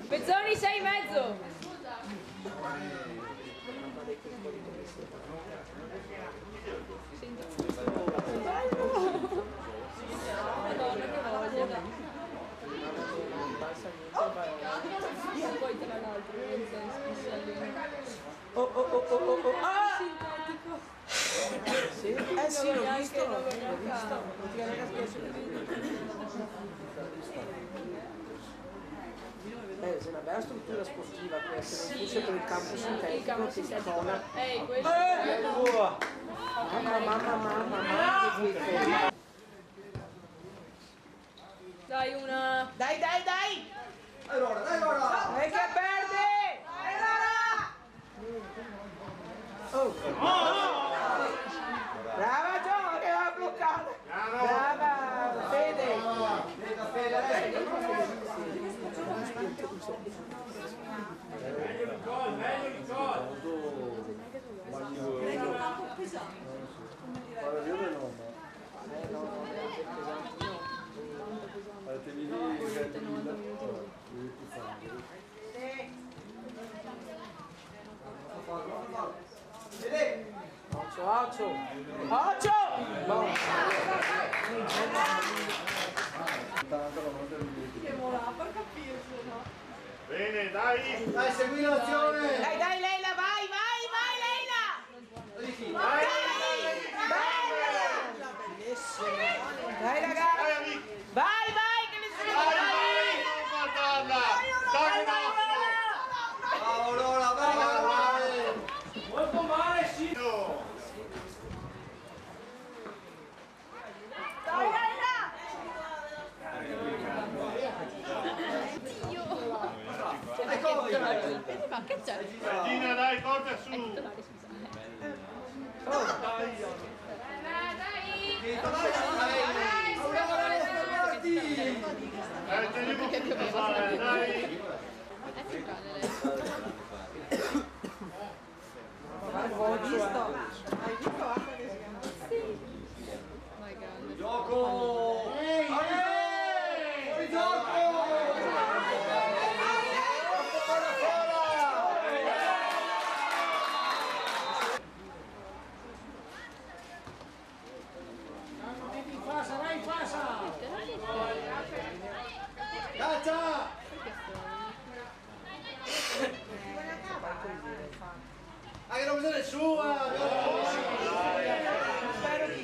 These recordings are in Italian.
Pezzoni 6,5. Madonna che voglia. Poi tra l'altro ah! Simpatico. Sì, sì, l'ho visto. C'è una bella struttura sportiva che se non fosse per il campo sintetico che si tona. Mamma. Dai una. Dai! Allora! Che perde! Oh! Brava Gio, che va bloccata! Brava Fede! Occhio! Bene, dai! Dai, segui l'azione! Dai Leila, vai Leila! Dai ragazzi! Vai che nessuno Bravo Lola, vai! Molto male, sì! Ma che c'è? Regina, dai, porta su! Dai! Gioco! Caccia! Che non bisogna sua! Spero che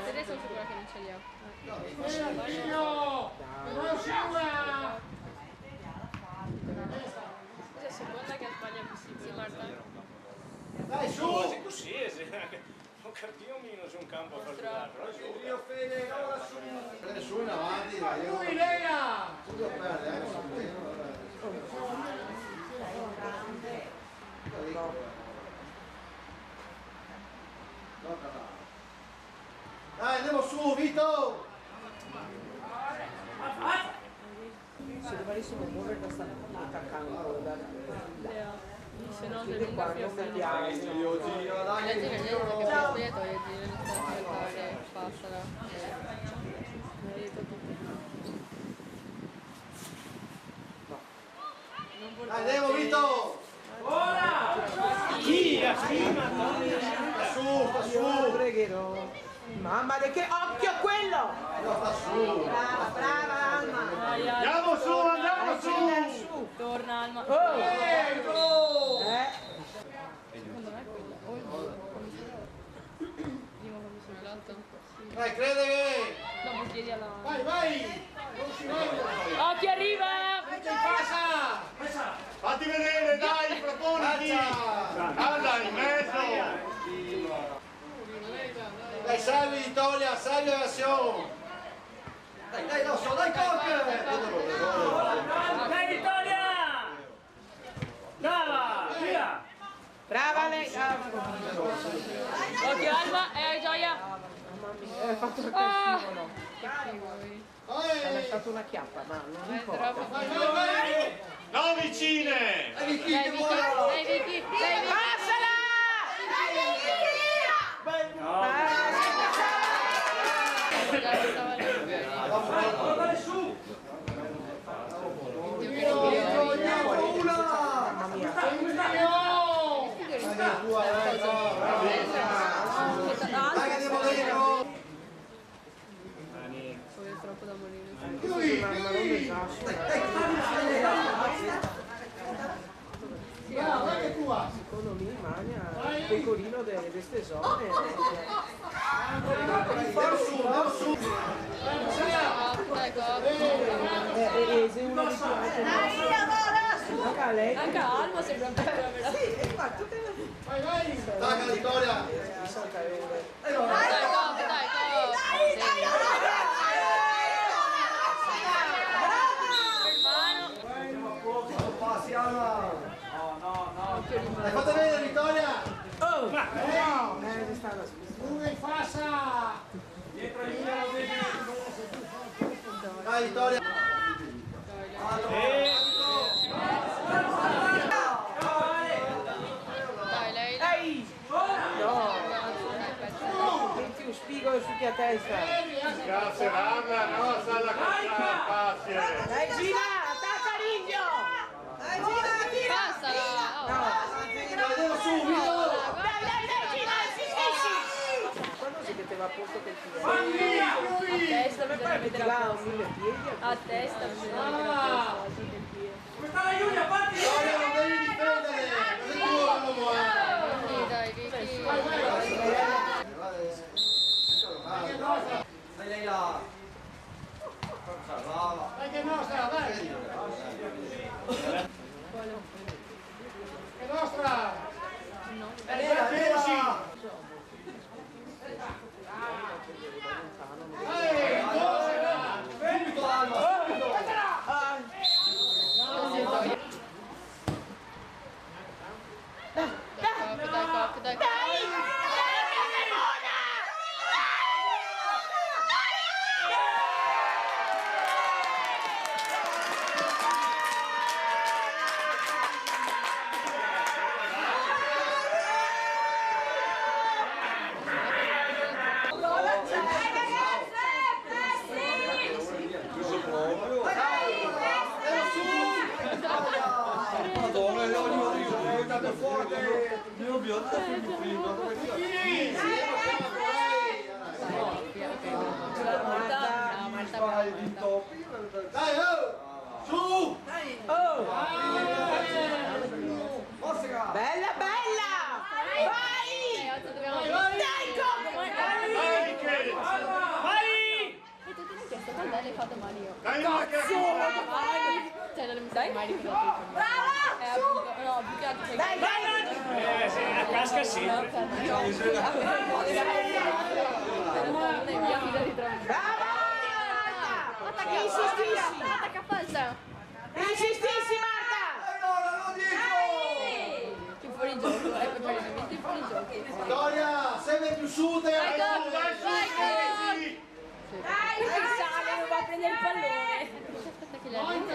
Se sono sicura che non ce li ho. Scusa, seconda che sbaglia così, Marta. Dai, su! Così, non capivo meno su un campo a far giocare, però Io Fede, ora su! Prende su in avanti, vai! Lui, Lega! Tu lo perdi, Dai, andiamo su, Vito! se dovessimo muovere questa attaccando Se no, che qua non vediamo Leggi che Ciao! mi passala. Dai, andiamo, Vito! Ora! Chi? Sta su! pregherò. Mamma che occhio a quello! No, sta su! Brava mamma! Andiamo su! Torna Alma. Ecco! Secondo me è quella. O il primo quando sono l'altro. Dai, crede che... Dopo chiedi alla. Vai! Non si vede! Occhio arriva! Passa! Fatti vedere, dai, proponiti! Guarda, in mezzo! Dai, salvi Italia, salvi l'azione! Dai, no, so, dai, Coc! Dai Vittoria! Brava! Via! Brava lei! Occhio Alba, Gioia. Mamma mia, hai fatto il cattivo, no? Hai lasciato una chiappa, ma non importa. No vicine! Dai, Vicky, Dai che Vicky, buono! dai Vicky, dai Vicky. Passala! Vai su! Mamma mia. Dai, che andiamo dentro! È troppo da morire. Ma non esagero. Dai, che tua! Secondo me Mania è il pecorino di queste zone. Andiamo su! Dai, Coc. Se uno di più anche lei. Anche Alba sembra un po' vera. Tacca la vittoria! Dai, Coc, dai, Coc. Passi, Alba! Occhio di Hai fatto bene, vittoria! Oh! No! C'è sta la spesa. Dai, vittoria! Dai, lei. Ehi! No! Metti un spigolo su a testa. Grazie Ramla, no, sta la caccia, passi! Dai Gina! Attacca Ringhio! Passala. Andiamo subito! Quando si metteva a posto quel tiro? A testa, bisogna Metti mettere a là posto. 1000 piedi. A testa, bisogna mettere a posto. Come sta la Giulia, parti! Vittoria, non devi difendere! Non è tuo l'uomo, Sì, dai, Vicky. Dai, lei là! Brava! Dai che nostra, dai! Che nostra! Vieni, vieni! Subito, Alba, subito! Dai, Coc, dai, Coc. Madonna, è diventato forte! Mio Dio, dai, oh! Su! Oh! Forza! Bella, bella! Vai! Dai, Vai Michele! Vai! E tu ti sei chiesto quando l'hai fatto Mario? Dai una che Cioè, non mi sai mai ricordato. Brava! No, più che altro sei dai, dai! sì, la casca sì. Brava! Insistissi! Attacca falsa! Insistissi, Marta! Allora, lo dico! Più fuori gioco, ecco, cioè, veramente fuori gioco. Vittoria, sempre più su, Vai, dai! Coc, vai, Coc! Sì. Perché sale, non va a prendere il pallone. Aspetta che la gente...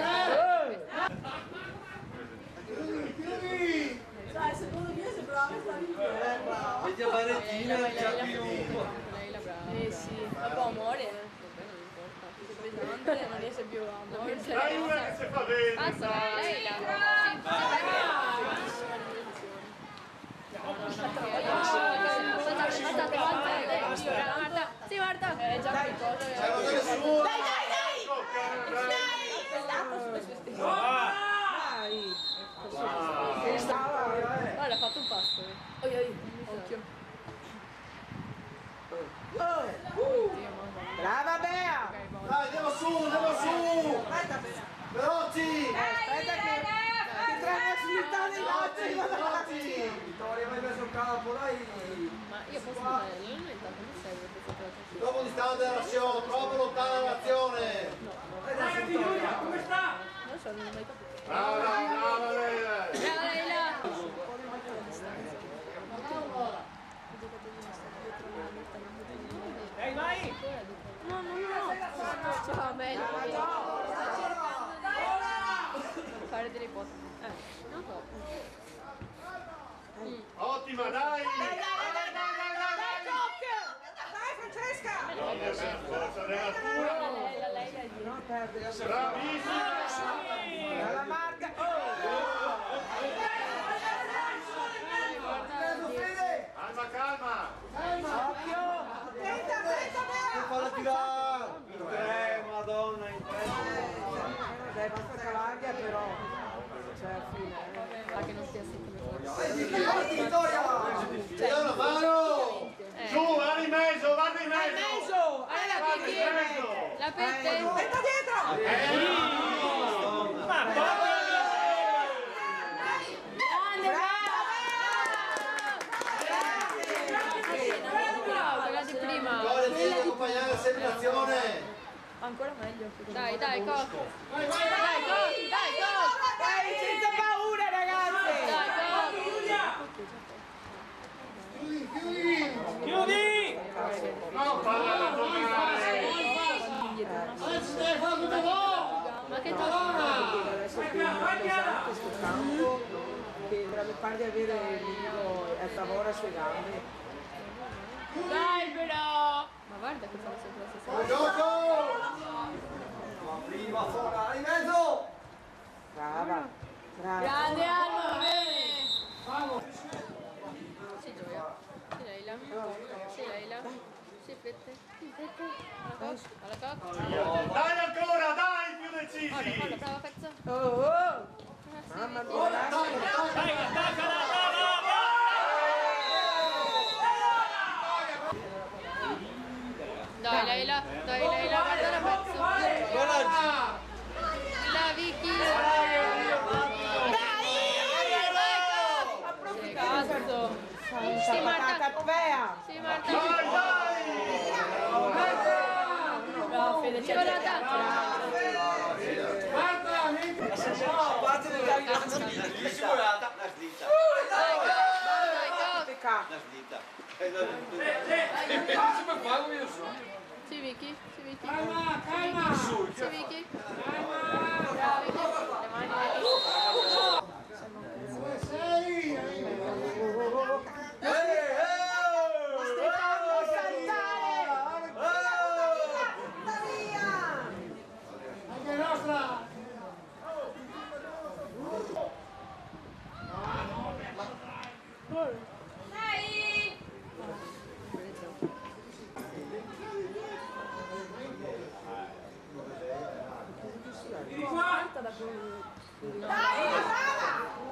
Vedi a Valentina, Lei la brava. Sì, dopo amore. È pesante, non riesce più a muoversi. Dai una che si fa bene! Passa, lei la... Sì, Marta! Già qualcosa. c'è lo deve su! Dai, dai, dai! Dai! Guarda, ha fatto un passo. Occhio. Brava Bea! Dai, andiamo su! Veloci! Aspetta che trema slittare i lati! Vittoria, vai verso il campo, dai! Ma io posso fare l'allenamento, come serve? Troppo distante dall'azione, troppo lontana dall'azione. Come sta? Non so, non ho mai capito. Brava Leila. Brava Leila! Ehi, vai! No. Ciao, bello. Fare delle cose. Non so. Ottima, dai! Dai, Francesca! Non perdere. Bravissima! Alla marca. Calma! Occhio. Attenta. Falla tirare. Madonna, in Dai, basta che l'abbia però. Cioè, alla fine. Che non sia sempre Vittoria! Dai una mano! Su, vai in mezzo! Allora, Vai in mezzo! La pette? Aspetta dietro! Ma Quella di prima. Vittoria, devi accompagnare sempre l'azione! Ancora meglio. Dai, Coc. Dai, senza paura, ragazzi! Dai, Coc. chiudi! No, palla da giocare! Ma che Adesso qui questo campo che dovrebbe far di avere il Lido e Tavora sulle gambe. Dai però! Ma guarda che fanno sempre la stessa cosa. Gioco! Prima fuori, in mezzo! Brava. Grande Alma! Si gioia. Si Leila. Si Fette. Alla Coc. Dai ancora, dai, più decisi! Guarda, brava pezzo. Oh! Mamma mia, ragazzi. Dai, attaccala, Dai Leila, guarda la pezzo. La Vicky. Cazzo. Sì, Marta. Sì, Marta. dai! Bravo Fede, c'è l'attacco. Sì, Vicky. Calma! Sì, Vicky. Brava Vicky. Le mani.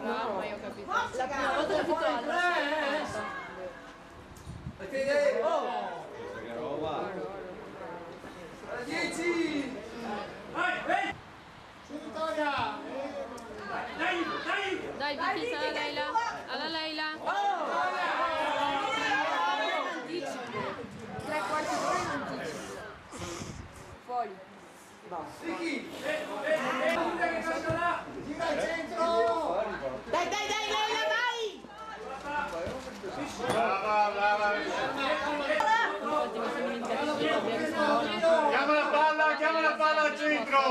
Brava, io ho capito. La prima volta che ho capito Alma. Dai, Vicky, alla Leila. Tre quarti d'ora in anticipo. Fuori. Gira al centro! Dai, Leila, vai! Brava! Chiama la palla al centro!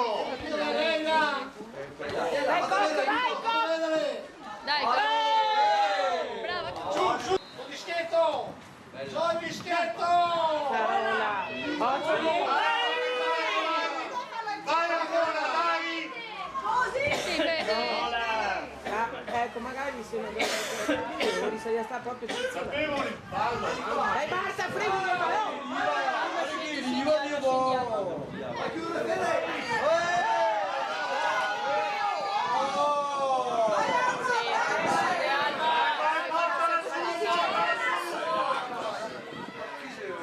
Dai, brava. Su! Dischetto! Sono dischetto! Carola! Vai ancora, vai! Sì, vedi. Ecco, magari se non bisogna stare proprio zitto. Sapevo il fallo! Dai, Marta, frega il pallone! Ma chiude Fede!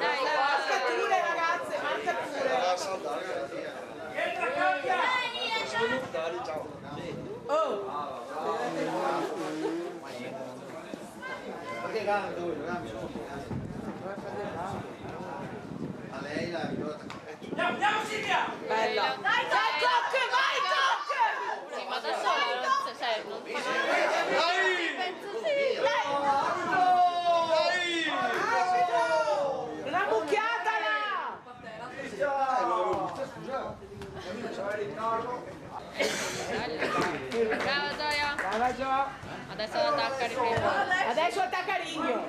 Marca pure, ragazze, marca pure! Oh! Perché giochiamo? Adesso attacca Rigno.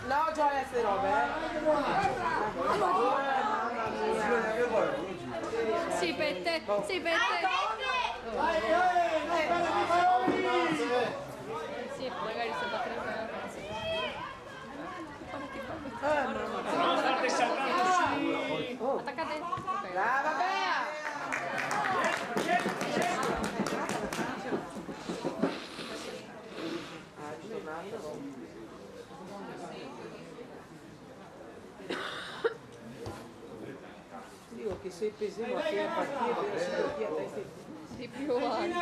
No, Gioia, ste robe, Sì, per te, sì, per te. Sì, magari se fa 30 No, state saltando su. attaccate. Ok. Brava Bea! Dico che se pesiamo a fine partita per la a testa Di più avanti.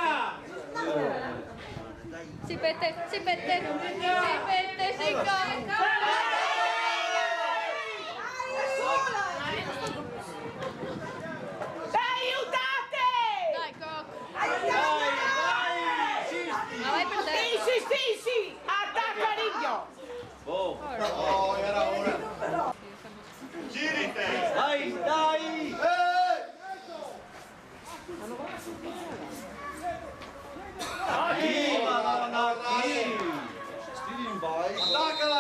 Sì, per te, sì, per te. Sì, per te, sì, Dai, aiutate! Dai, Coco. Dai! Ma vai per te. Sì! Attacca Rigno! Oh, era ora. Giri te. Dai! Stili in vai. Attaccala.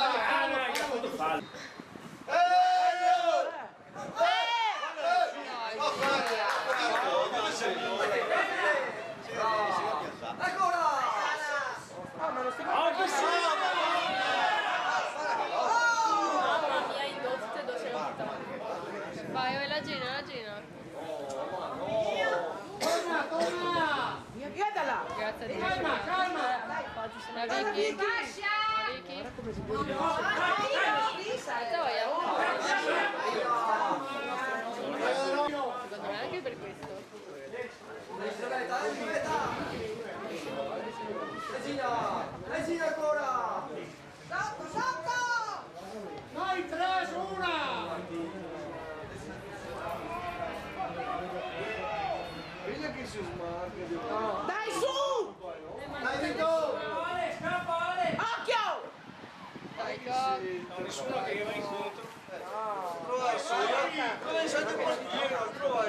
Mamma mia, in tutte dove sei lontano. Vai, la Gina. Guardala! Grazie a Dio. La Vicky. Secondo me anche per questo. Regina ancora! Noi 3 su 1. Vedi che si smarca. Dai su! Dai Vito! Occhio! Dai, Coco. Nessuno che va incontro. Trova il suo. Come sei tu portiere? Trova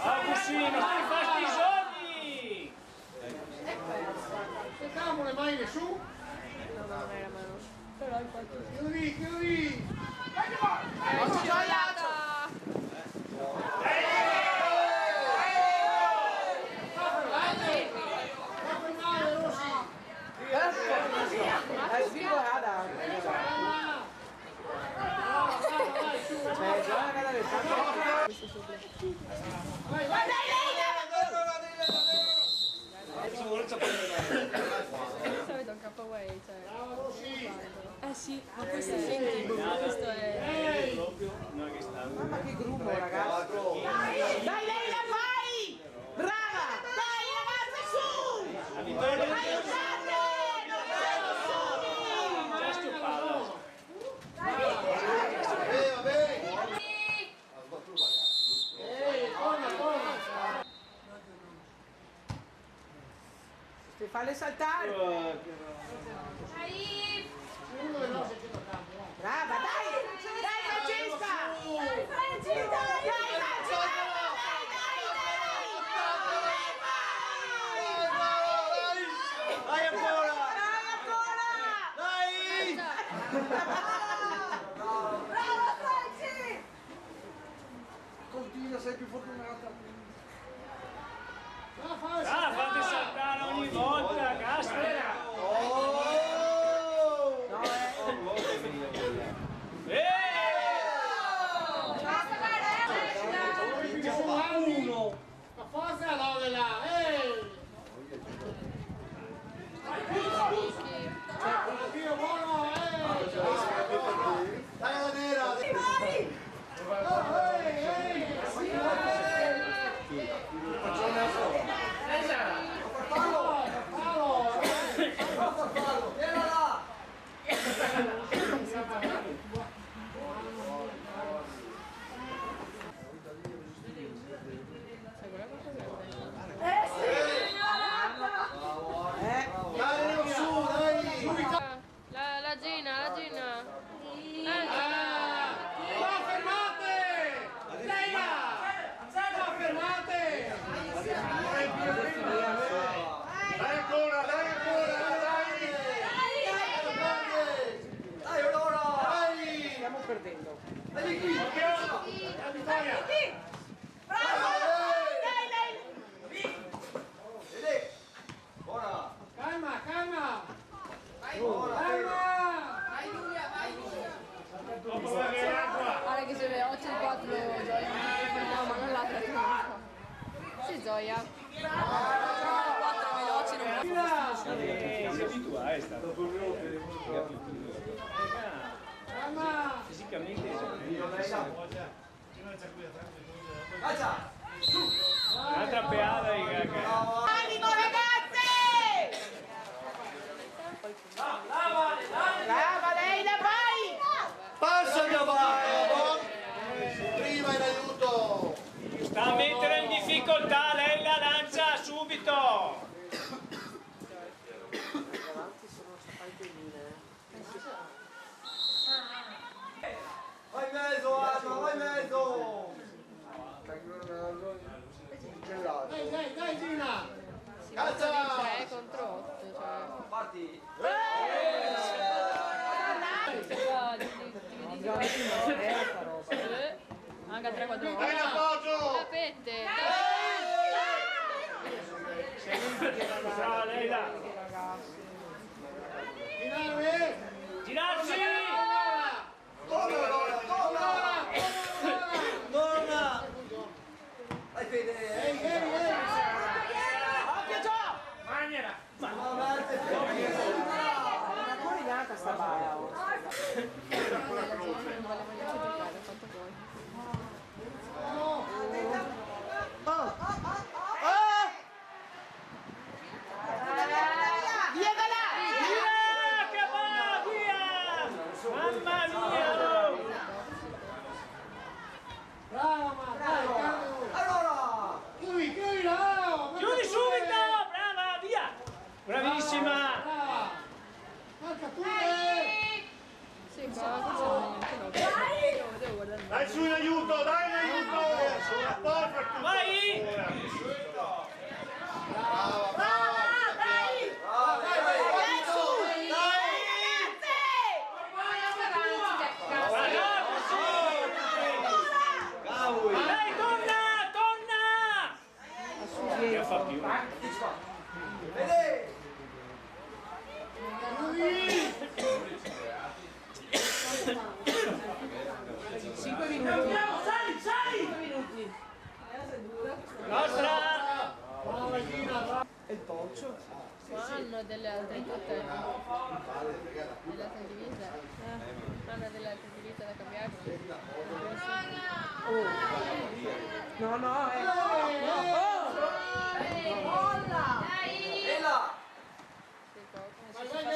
Agustino, stai fastigioni! Tocchiamo le mani su. Chiudi. È sfigurata! Cioè, già cada vez Solito un capoaway, cioè. Sì, ma questo senti, questo è. Mamma che gruppo, ragazzi! Dai, Leila, vai! Brava! Dai, ragazzi, su! Aiutate! Non c'è nessuno! Già stoppato. Vabbè! Ti falle saltare! Brava, dai! Dai, Francesca! Dai, Francesca! Dai ancora! Dai! Brava Franci! Continua, sei più fortunata. Ah, fate saltare ogni volta, caspita! Forza la de là. Dio buono, Dai alla nera! gioia. 4 veloci non può. Si abitua, è stato fisicamente un'altra peada di gaga. Animo ragazzi! Brava Leila, vai! Passa Giovanni! Prima in aiuto! Sta a mettere in difficoltà, lei la lancia subito! Davanti sono sapete mine. Vai in mezzo Alma, vai in mezzo! Dai Gina! Si passa di 3 contro 8. Cioè. Parti! Anche 3 4 Dai in appoggio! Capete? Brava Leila! Girarsi! Torna! Dai Fede! Maniera! Una coordinata sta baia. Via da là! Via! Che va! Via! Mamma mia! Allora! Chiudi subito! Brava! Via! Bravissima! Sì, qua devo guardare. Dai su in aiuto, dai in aiuto! Porca tu! Vai! Brava, brava! Dai! Dai, torna! Torna! Che fa più? Fede! 5 minuti. 5 minuti. Nostra! E il polcio? Qua hanno delle altre tutte. Delle altre divise. Hanno delle altre divise da cambiarsi. No, no,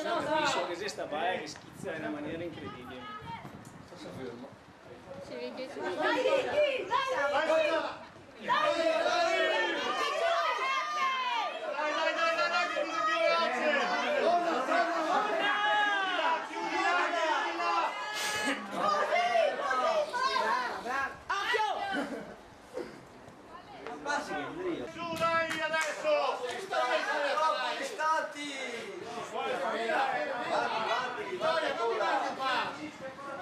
Capisco che questa baia che schizza in una maniera incredibile. Sì, che ci Dai Ricky! Dai! Su dai adesso!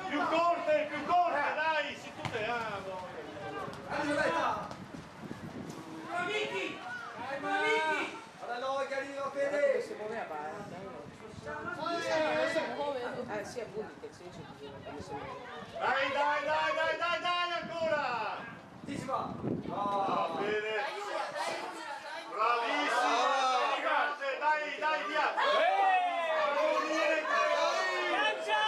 Più corte, dai, si tutte amo! si muove a baia. Sì, appunto, che senso di Dai ancora! Ah, bene! Bravissimo! Dai, via! Lancia!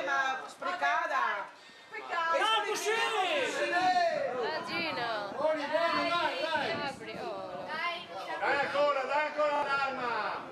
ma sprecata! No, così! La Gina! Gabriolo! Dai ancora l'alma!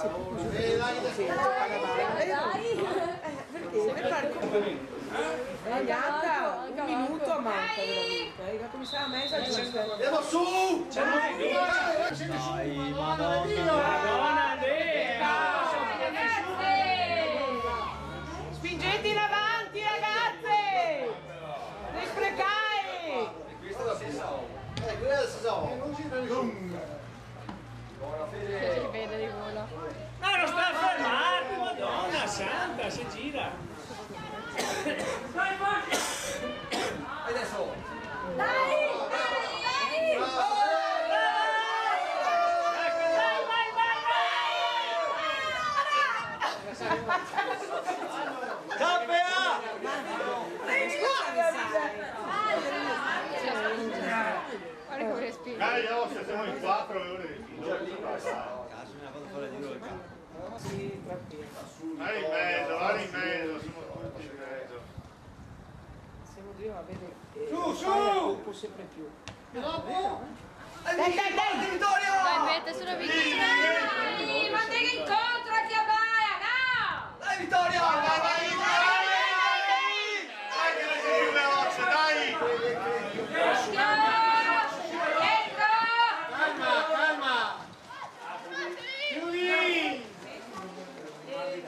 sei più così. Sì, paga perché deve fare Bianca, un minuto manca veramente. La commissariata messa giusta. Andiamo su! Dai, Madonna Dea! Spingete in avanti, ragazze! Non sprecare! Questa è la Sisao. Che si vede di volo. Ma non sta a fermarti, Madonna santa, si gira! Adesso. Dai! Guarda come respira. Dai, se siamo in 4 ore. Sì, tranquillo. Vai in mezzo, sono tutti in mezzo. Siamo due a vedere. Su! Sempre più. Dai! Vittorio! Dai, mette sulla vita. Dai! Mantenga incontro a Chiabaia, no! Dai Vittorio! Vai! Dai che la sei più veloce, dai! Dietro! Calma! Chiudi! Vai!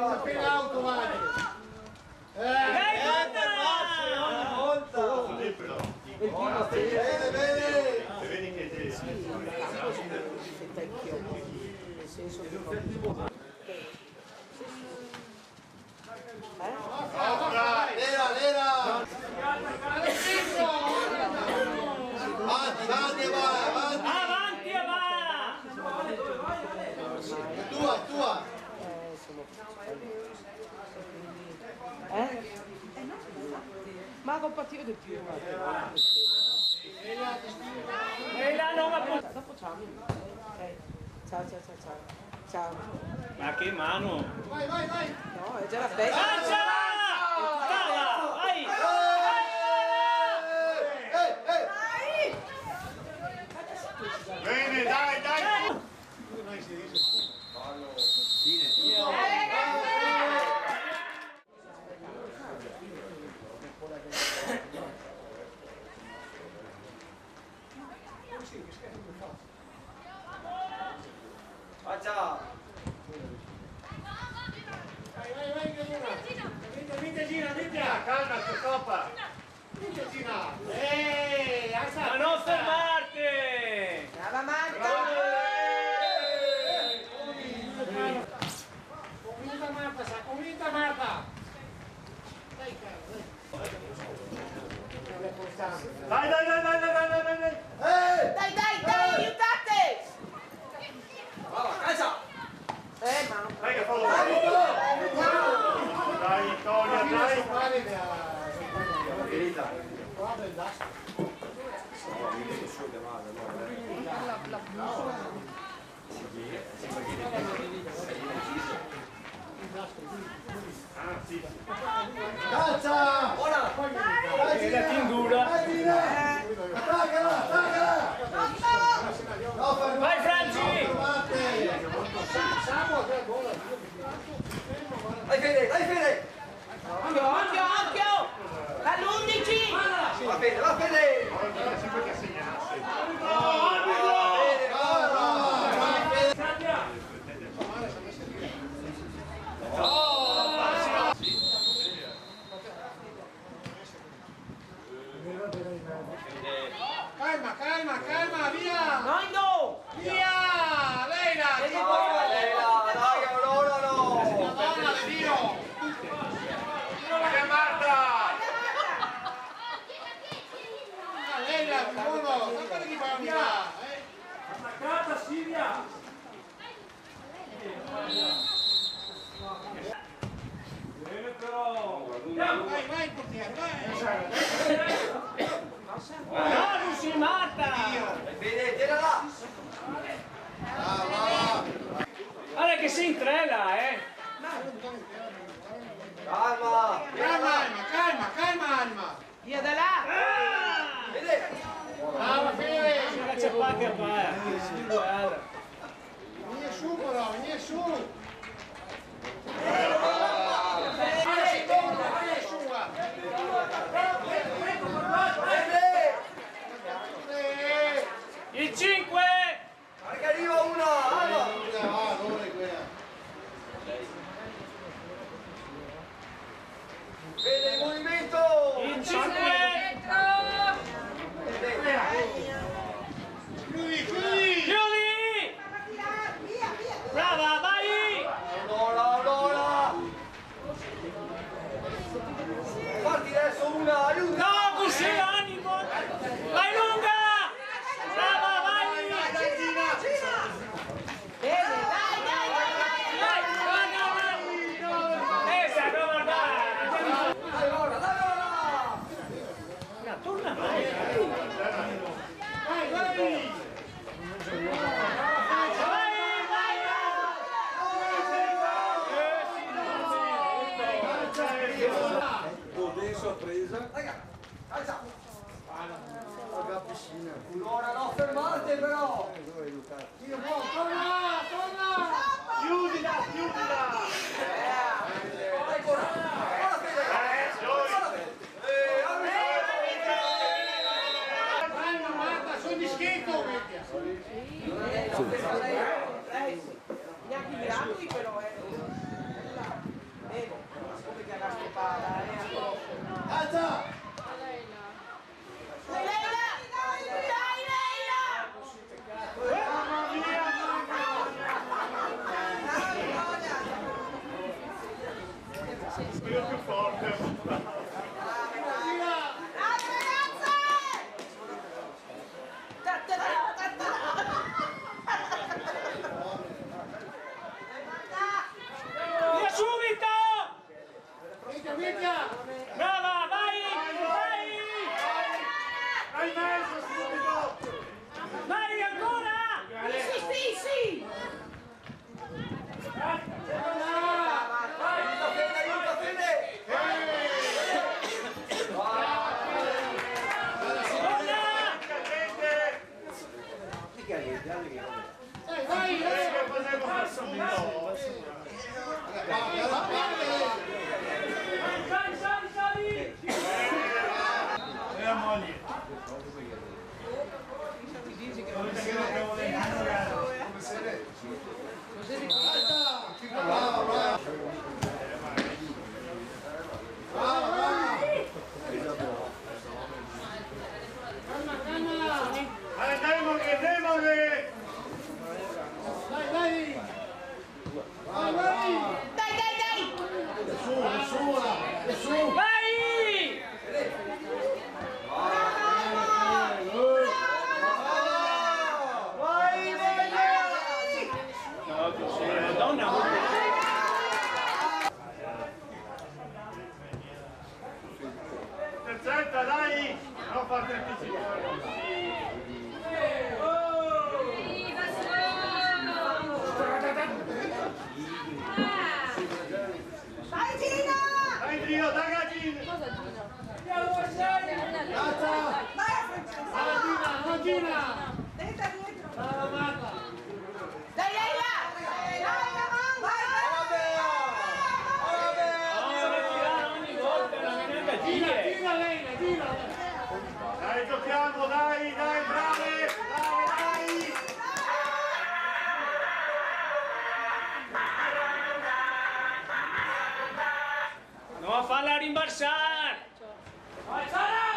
Appena auto vai! Dai, Madonna! Bene! Vedi che Nel senso che Nera! Avanti, vai! Avanti e va! Tua! Ma un partito di più. E là non ma Dopo ciao. Ciao. Ma che mano! Vai! No, è già la festa. Lancia! Cala! Vai! Bene, dai! Calma, si stoppa! Ma non fermarti! Brava Marta! Convinta Marta! Dai! Dai, aiutate! Ma Dai che fallo! Dai Vittoria, dai! Calza! E la tindura! Staccala! Vai Franci! Dai Fede! Occhio! Dall'11! Va Fede! Calma, via! Noino! Via! Leila! Madonna di Dio! Vai Marta! Leila, buono! Sapete chi fa via? Attaccata Silvia! Bene però! Vai, portiere, vai! Bravo si Marta! Bene, tirala! Guarda che si intrella, Calma! Via da là! Brava Fede! C'è qua che fa, guarda. Vieni su però, vieni su! Il 5! Perché arriva uno! Vede il movimento! Il 5! Chiudi, chiudi! Chiudi! Brava, vai! Allora! Parti adesso una, aiuta! No, così animo! Vai lunga! Brava, vai! Bene, Torna! Sorpresa. Alza. La piscina. Ora no, fermate però. Torna, torna! Chiudila, chiudila! Sono dischetto! neanche i grandi però è bene, come che la spada Alza! Io più forte! Via subito! Via! Brava, vai! Vai! Vai in mezzo subito! Vai ancora! sì! Aiuta Fede! Vai! Che potremmo fare subito! Sali! E la moglie! Andiamo che Vai! Madonna! Terza, dai! Non fate anticipare! Vai Gina! Dai Gino, dai Gino! Cosa Gino? Alla Gina! Dentro dietro! Alla Marta! Dai Leila! Vai! Ogni volta una minetta Gina, lei, Gina! Dai, giochiamo, dai, brave! Dai! No, a farla rimbalzare! Vai, Sara!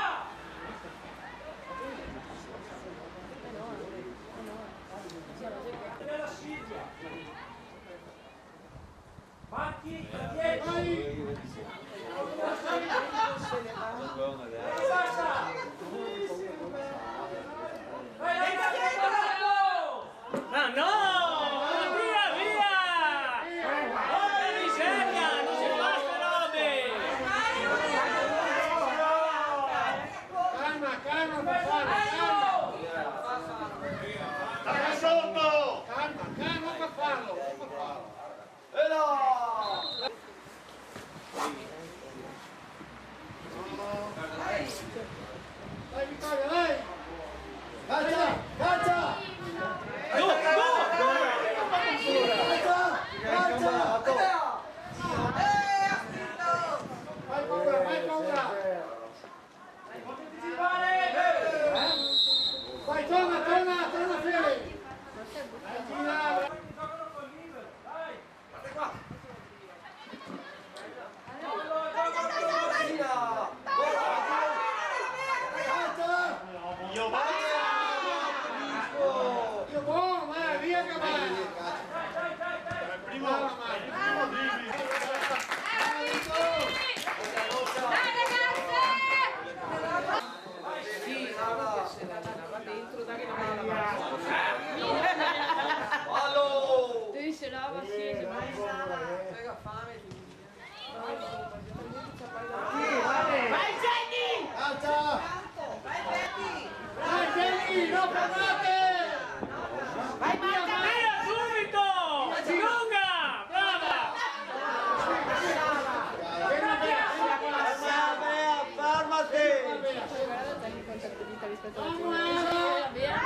quanto è più vita rispetto alla prima. Via.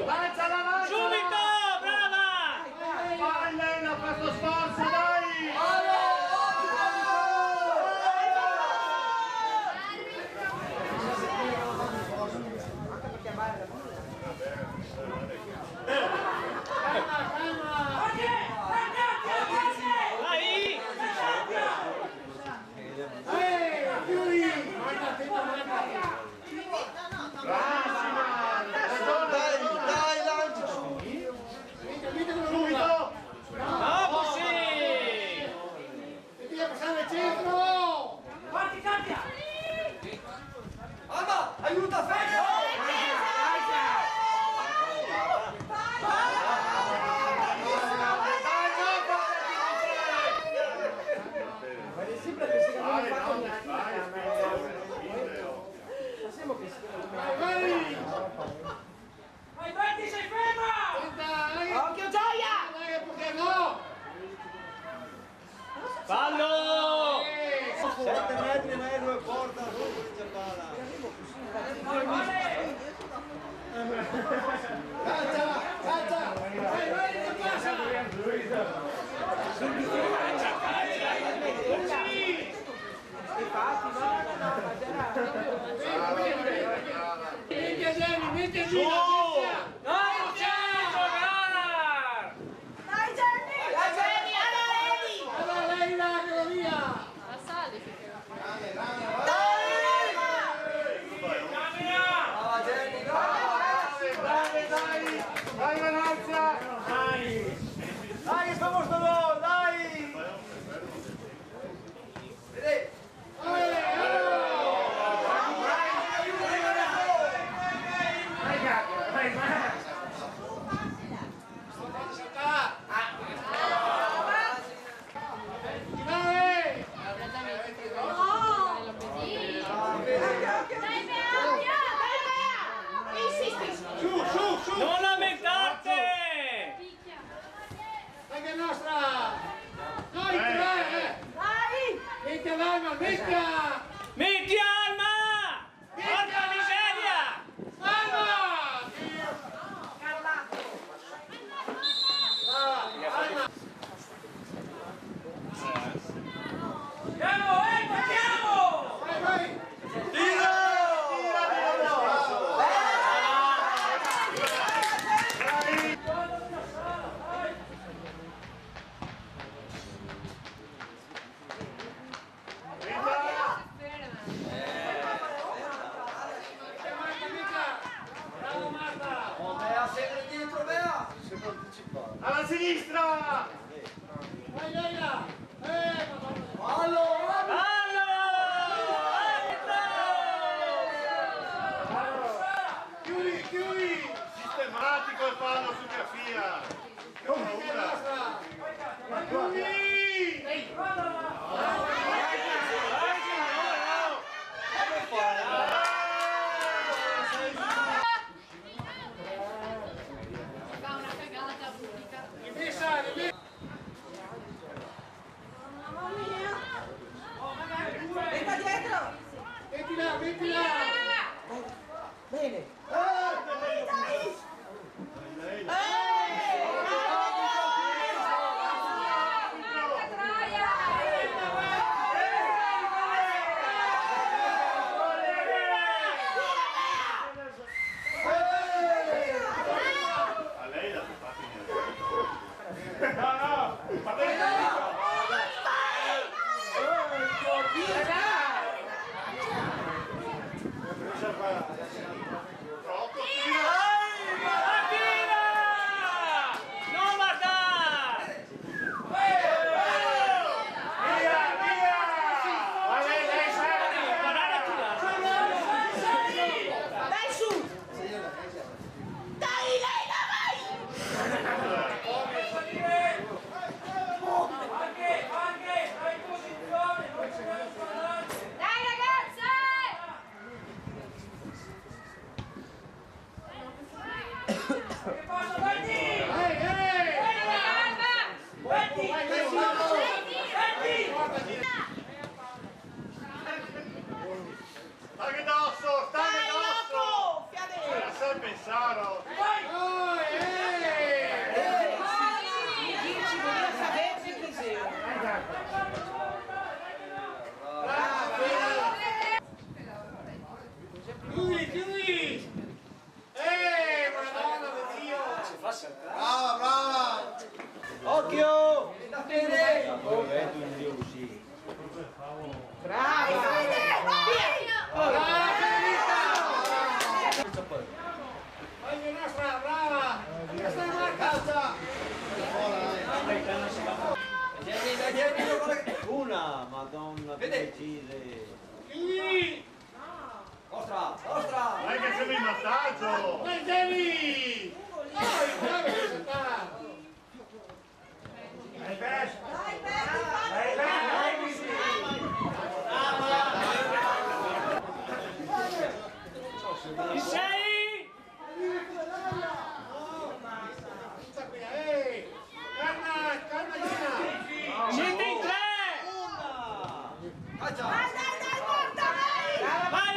Lancia la lancia! Subito, brava! Vai Lena, questo sforzo, dai! Dai, lancia su! Subito! Dopo sì! Devi passare al centro! Anna, aiuta Fede! Sembra che si chiama fatto niente. Ma sembra che si chiama. Occhio Gioia! Perché no? Fallo! 7 metri meglio e porta sotto di Giappala. Calcia! Calcia! Vai, che passa! Metti a Gianni, metti a Su! Gina! Non c'è giocare! Allora lei là, che via! Ma sali, Dai Venezia! Dai, stiamo sto gol, dai! Vedi? Non lamentate! Dai che è nostra! Noi tre! Metti all'arma, metti a... Metti Alma! Porca miseria! Alma! Vai, vai! Bravo Marta! Bea, sempre dietro, Bea! Sempre anticipato. Alla sinistra! Vai Leila! Fallo! Fallo! Chiudi, chiudi! Sistematico il fallo su Gaffia! Che paura! Chiudi! fa una cagata pubblica. Rimessa, rimessa! Metti là, metti là! Bene. A lei la fate niente. No, no! Troppo Martina! Non guardare! via, via! Ma lei serve! Guardare a tirare! Dai su! Dai, Leila, vai! Dai ragazze! Stai addosso, stai addosso! Fermi il massaggio! Dai Jenny! Dai, bravo che sta! Chi sei? Calma Gina! Siete in tre! Dai, porta, vai! Vai!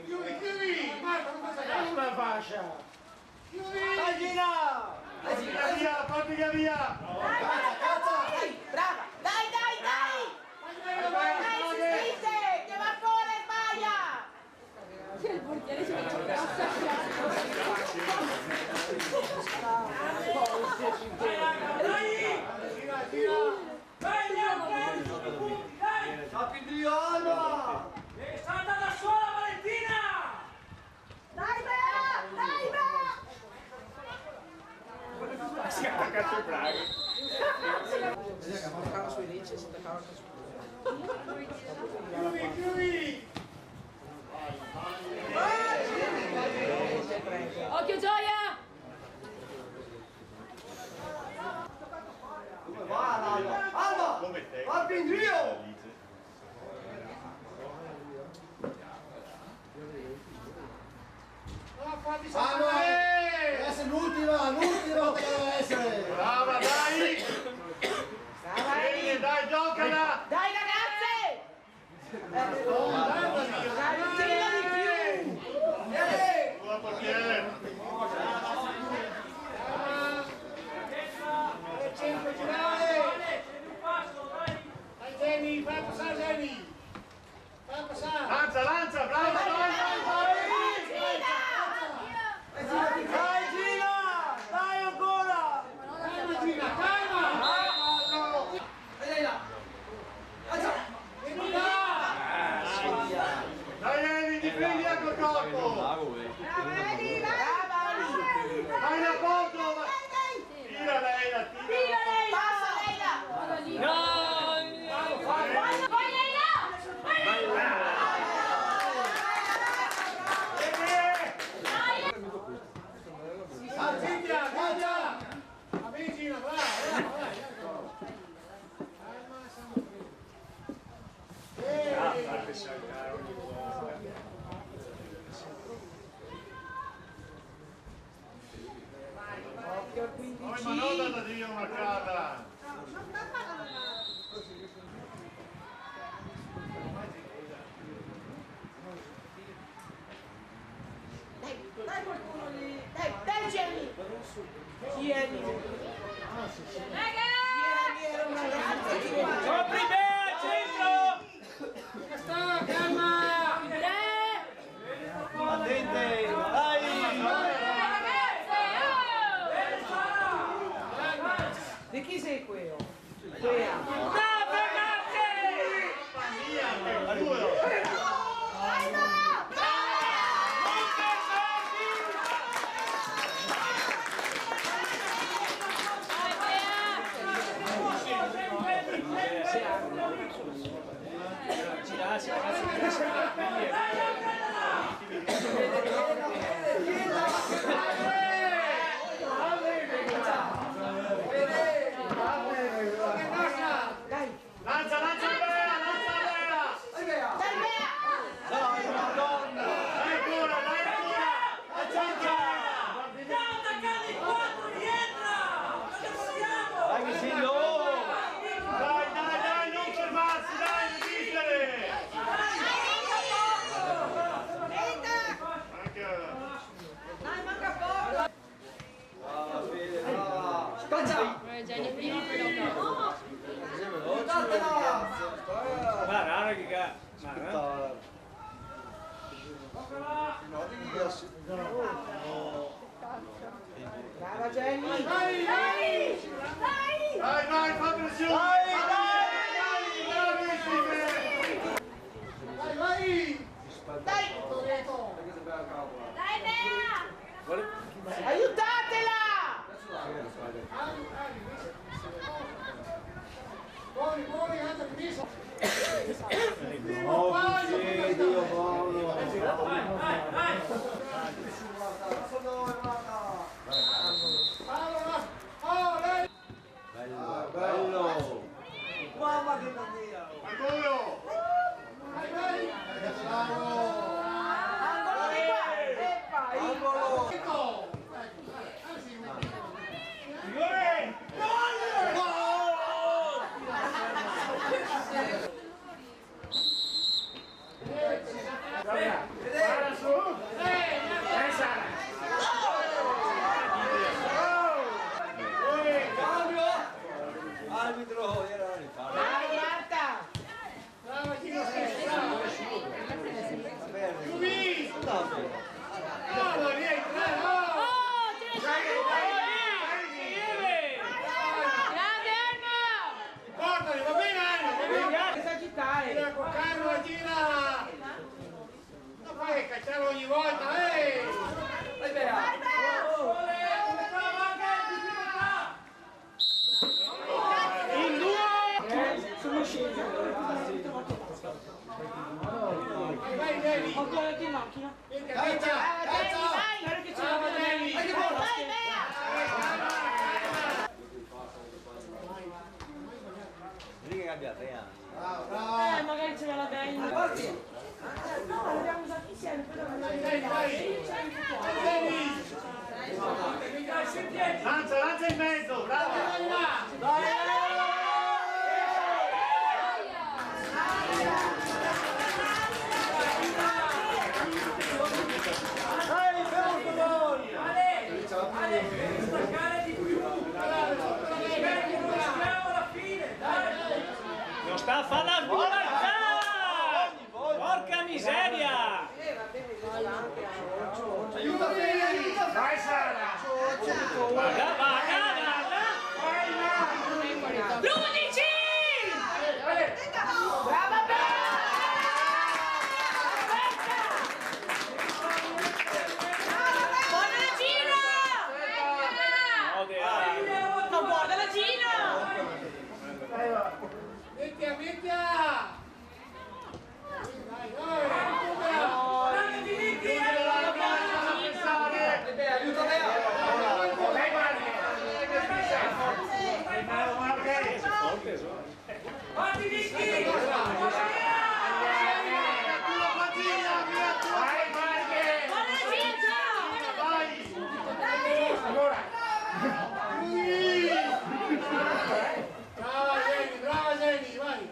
Chiudi! Marco, non passa Una fascia! Chiudi! Dai Gina! Via, porti via! Brava! Dai, dai, dai! Dai, si spinge! Che va fuori, sbaglia! Il portiere si mette un cazzo. Capidriano! Sta andando da sola Valentina! Dai, Bea! Dai, Bea! Si è attaccato il braghi. Attaccava sui lecce e si attaccava anche su. Chiudi! Occhio Gioia! Dove va Alba? Come te? Va al Pindrio! No, fatti Alba! Deve saltare! essere l'ultima che deve essere! Brava, dai! Dai, giocala! Dai, ragazze! Dai, non tira di più! Buon portiere! Dai Jenny, fai passare Jenny! Fai passare! Lancia, brava, dai! Dai Gina! Dai ancora! Calma Gina, calma! Dai là! Vieni là! Dai, Eni, difendi anche il corpo! Vai da poco! Tira Leila, tira! Passa, Leila! No! Vai, Leila! Cinzia, guarda! Avvicina, brava, vai! Calma, siamo qui. Fate saltare ogni volta. Occhio al Poi ma non 15. da Dio marcata! Dai qualcuno lì! Dai, Jenny! Tieni! Raga! Era una ragazza di Copri bene al centro! Sta, calma! Attente! Dai! Di chi sei quello? Quea! No, fermate! Girarsi, Lancia, lancia Bea, lancia Bea! Dai, Bea! Dai, Madonna! Dai ancora, dai ancora! Dai che sei loro! Dai, non fermarsi, dai, resistere! Anche... Dai, manca poco! Brava Fede, brava! Jenny prima, poi dopo. ma rara che ma Brava Jenny! Dai, dai! Vai, fa pressione! Vai! Dai! Dai, Bea! Aiutatela! cacciare ogni volta, Vai Bea. In due! Sono scesi. vai Devi! Ancora in macchina. Calcia! Calcia! Spero che ce la vada Devi. Vai, Bea! Lì che abbia 3 anni. Magari ce l'ha la Devi. No, l'abbiamo usati insieme, però non Lancia, lancia in mezzo, bravo! Non sta a fare la sbulaccia! Porca miseria! Vai Sara! Guarda, guarda! L'11! Brava Bea! Buona la Gina! Non guarda la Gina! Mettila! aiuta Bea. Brava Zeni, vai!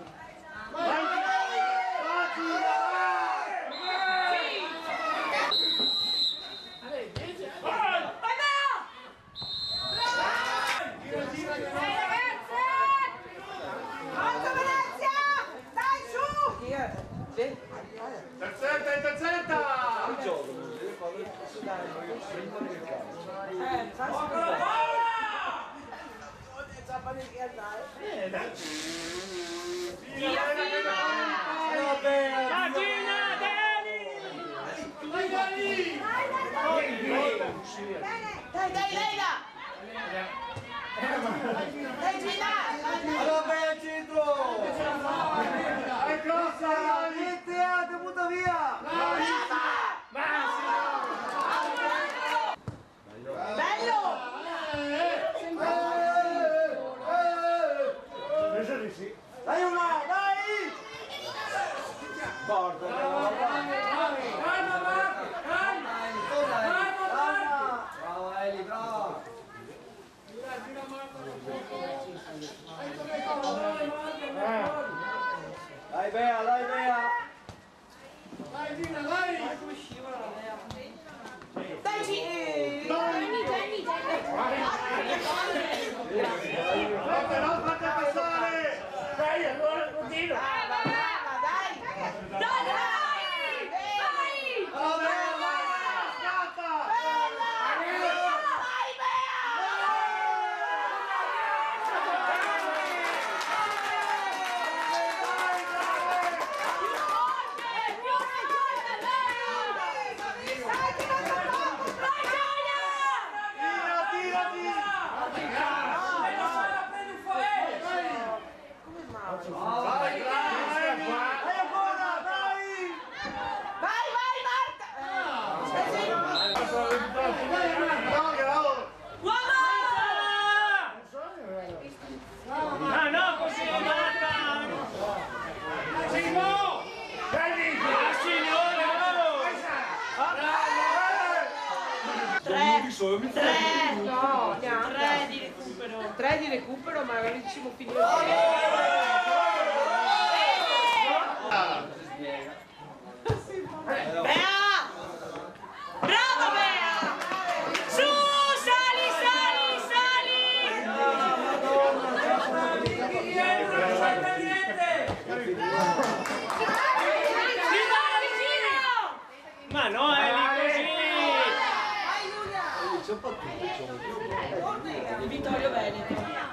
Intercetta! Gina, Dani! Dai, Leila! Dai, Gina! Allora vai al centro! È grossa! Niente, ti butta via! Bello! Dai una, dai! Porta, brava Eli, brava! Dai Bea, dai Bea! Vai Gina, vai! Dai, Gina! Non fate passare! Dai, allora continua! Brava, dai! Dai! Allora, scatta! Vai, Bea! Vai, Marta! Ah no, così Marta! No, neanche. 3 di recupero. 3 di recupero, magari diciamo finire. Bea! Brava Bea! Su, sali! Ma no, è lì così! Di Vittorio Veneto.